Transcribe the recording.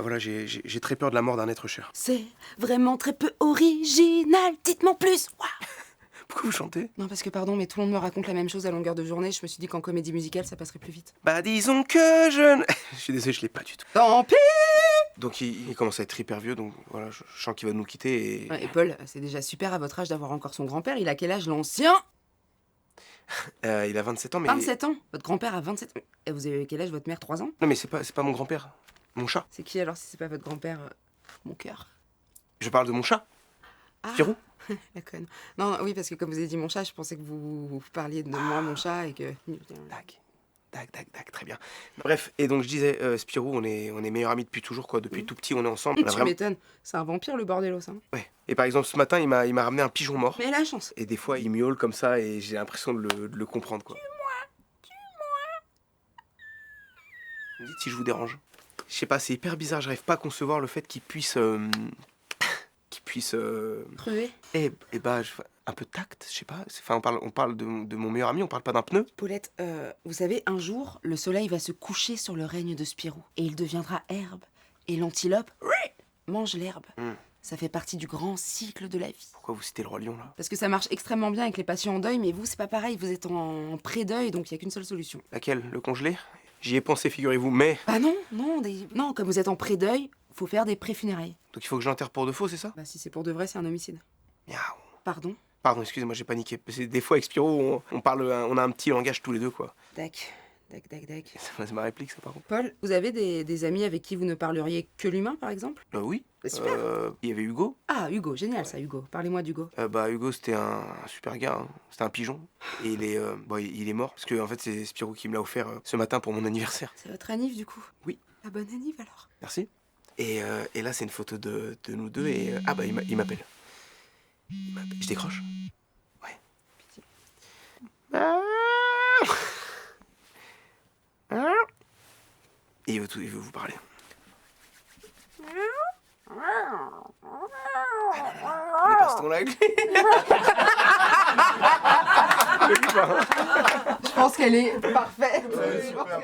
Voilà, j'ai très peur de la mort d'un être cher. C'est vraiment très peu original, dites-moi plus. Ouah. Pourquoi vous chantez? Non, parce que pardon, mais tout le monde me raconte la même chose à longueur de journée. Je me suis dit qu'en comédie musicale, ça passerait plus vite. Bah disons que je ne... Je suis désolé, je l'ai pas du tout. Tant pis. Donc il commence à être hyper vieux, donc voilà, je sens qu'il va nous quitter et... Ouais, et Paul, c'est déjà super à votre âge d'avoir encore son grand-père. Il a quel âge, l'ancien? Il a 27 ans, mais... 27 ans. Votre grand-père a 27 ans. Et vous avez quel âge, votre mère? 3 ans? Non mais c'est pas mon grand-père, mon chat. C'est qui alors si c'est pas votre grand-père? Mon cœur. Je parle de mon chat, Ah, Spirou. la conne. Non, oui, parce que comme vous avez dit mon chat, je pensais que vous parliez de moi, mon chat, et que... Tac, très bien. Bref, et donc je disais, Spirou, on est meilleurs amis depuis toujours, quoi. Depuis tout petit, on est ensemble. On a Tu vraiment... m'étonnes. C'est un vampire, le bordelos, hein. Ouais. Et par exemple, ce matin, il m'a ramené un pigeon mort. Mais la chance. Et des fois, il miaule comme ça et j'ai l'impression de le comprendre, quoi. Vous me dites si je vous dérange. Je sais pas, c'est hyper bizarre, j'arrive pas à concevoir le fait qu'il puisse... Crevé. Un peu de tact, je sais pas. Enfin, on parle de mon meilleur ami, on parle pas d'un pneu. Paulette, vous savez, un jour, le soleil va se coucher sur le règne de Spirou. Et il deviendra herbe. Et l'antilope mange l'herbe. Ça fait partie du grand cycle de la vie. Pourquoi vous citez le roi lion, là? Parce que ça marche extrêmement bien avec les patients en deuil, mais vous, c'est pas pareil. Vous êtes en pré-deuil, donc il y a qu'une seule solution. Laquelle? Le congelé? J'y ai pensé, figurez-vous, mais... Bah non, non, comme vous êtes en pré-deuil, faut faire des pré-funérailles. Donc il faut que je l'enterre pour de faux, c'est ça? Bah si c'est pour de vrai, c'est un homicide. Miaou. Pardon? Pardon, excusez-moi, j'ai paniqué. Parce que des fois, avec Spirou, on a un petit langage tous les deux, quoi. Dac. C'est ma réplique, ça, par contre. Paul, vous avez des amis avec qui vous ne parleriez que l'humain, par exemple? Oui. Bah, super. Il y avait Hugo. Ah, Hugo, génial ça, Hugo. Parlez-moi d'Hugo. Hugo, c'était un super gars. Hein. C'était un pigeon. Et il est mort. Parce que, en fait, c'est Spirou qui me l'a offert ce matin pour mon anniversaire. C'est votre anniv, du coup? Oui. Ah, bonne anniv, alors. Merci. Et là, c'est une photo de nous deux et... il m'appelle. Je décroche? Ouais. Pitié. Et il veut vous parler. On est pas ce ton-là avec lui. Je pense qu'elle est parfaite. Ouais, super.